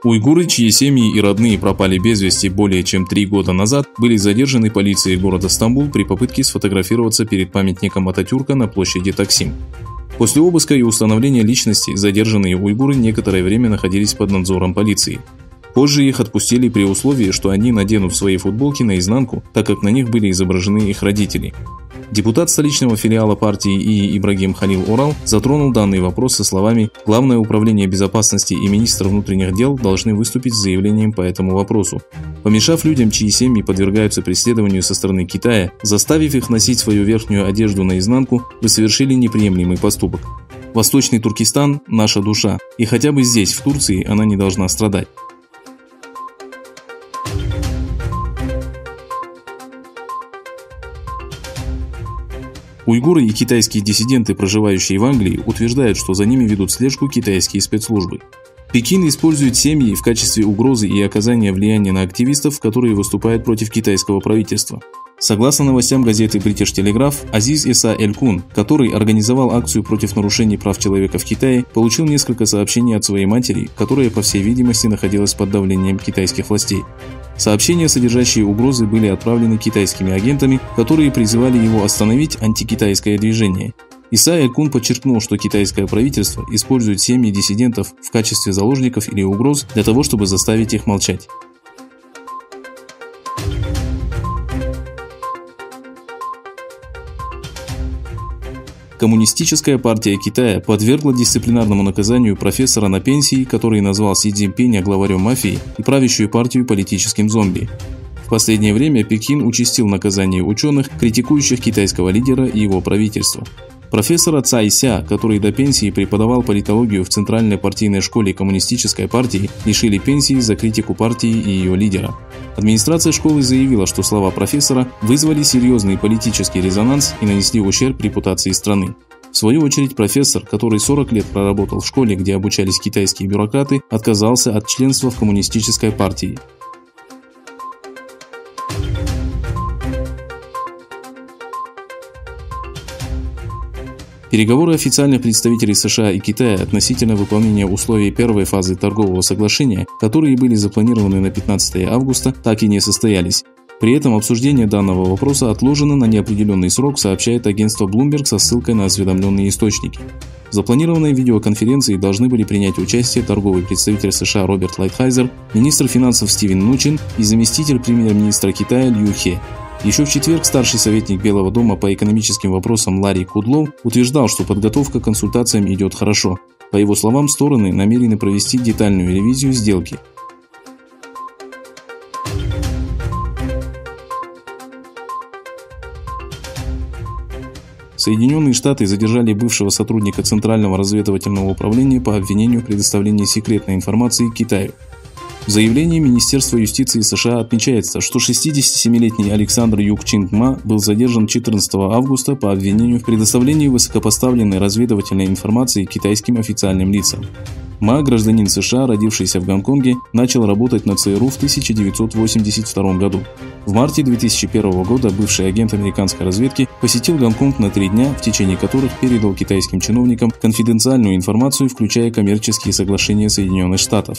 Уйгуры, чьи семьи и родные пропали без вести более чем 3 года назад, были задержаны полицией города Стамбул при попытке сфотографироваться перед памятником Ататюрка на площади Таксим. После обыска и установления личности задержанные уйгуры некоторое время находились под надзором полиции. Позже их отпустили при условии, что они наденут свои футболки наизнанку, так как на них были изображены их родители. Депутат столичного филиала партии ИИ Ибрагим Халил Орал затронул данный вопрос со словами: «Главное управление безопасности и министр внутренних дел должны выступить с заявлением по этому вопросу. Помешав людям, чьи семьи подвергаются преследованию со стороны Китая, заставив их носить свою верхнюю одежду наизнанку, вы совершили неприемлемый поступок. Восточный Туркестан – наша душа, и хотя бы здесь, в Турции, она не должна страдать». Уйгуры и китайские диссиденты, проживающие в Англии, утверждают, что за ними ведут слежку китайские спецслужбы. Пекин использует семьи в качестве угрозы и оказания влияния на активистов, которые выступают против китайского правительства. Согласно новостям газеты British Telegraph, Азиз Иса Эль-Кун, который организовал акцию против нарушений прав человека в Китае, получил несколько сообщений от своей матери, которая, по всей видимости, находилась под давлением китайских властей. Сообщения, содержащие угрозы, были отправлены китайскими агентами, которые призывали его остановить антикитайское движение. Иса Эль-Кун подчеркнул, что китайское правительство использует семьи диссидентов в качестве заложников или угроз для того, чтобы заставить их молчать. Коммунистическая партия Китая подвергла дисциплинарному наказанию профессора на пенсии, который назвал Си Цзиньпиня главарем мафии и правящую партию политическим зомби. В последнее время Пекин участил наказание ученых, критикующих китайского лидера и его правительство. Профессора Цай Ся, который до пенсии преподавал политологию в Центральной партийной школе Коммунистической партии, лишили пенсии за критику партии и ее лидера. Администрация школы заявила, что слова профессора вызвали серьезный политический резонанс и нанесли ущерб репутации страны. В свою очередь, профессор, который 40 лет проработал в школе, где обучались китайские бюрократы, отказался от членства в Коммунистической партии. Переговоры официальных представителей США и Китая относительно выполнения условий первой фазы торгового соглашения, которые были запланированы на 15 августа, так и не состоялись. При этом обсуждение данного вопроса отложено на неопределенный срок, сообщает агентство Bloomberg со ссылкой на осведомленные источники. В запланированной видеоконференции должны были принять участие торговый представитель США Роберт Лайтхайзер, министр финансов Стивен Нучин и заместитель премьер-министра Китая Лью Хе. Еще в четверг старший советник Белого дома по экономическим вопросам Ларри Кудлоу утверждал, что подготовка к консультациям идет хорошо. По его словам, стороны намерены провести детальную ревизию сделки. Соединенные Штаты задержали бывшего сотрудника Центрального разведывательного управления по обвинению в предоставлении секретной информации Китаю. В заявлении Министерства юстиции США отмечается, что 67-летний Александр Юк Чинг Ма был задержан 14 августа по обвинению в предоставлении высокопоставленной разведывательной информации китайским официальным лицам. Ма, гражданин США, родившийся в Гонконге, начал работать на ЦРУ в 1982 году. В марте 2001 года бывший агент американской разведки посетил Гонконг на 3 дня, в течение которых передал китайским чиновникам конфиденциальную информацию, включая коммерческие соглашения Соединенных Штатов.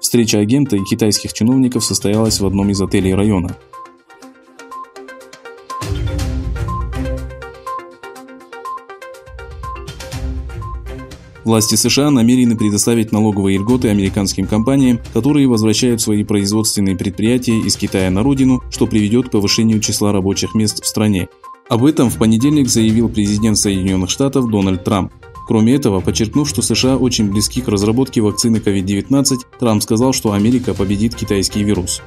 Встреча агента и китайских чиновников состоялась в одном из отелей района. Власти США намерены предоставить налоговые льготы американским компаниям, которые возвращают свои производственные предприятия из Китая на родину, что приведет к повышению числа рабочих мест в стране. Об этом в понедельник заявил президент Соединенных Штатов Дональд Трамп. Кроме этого, подчеркнув, что США очень близки к разработке вакцины COVID-19, Трамп сказал, что Америка победит китайский вирус.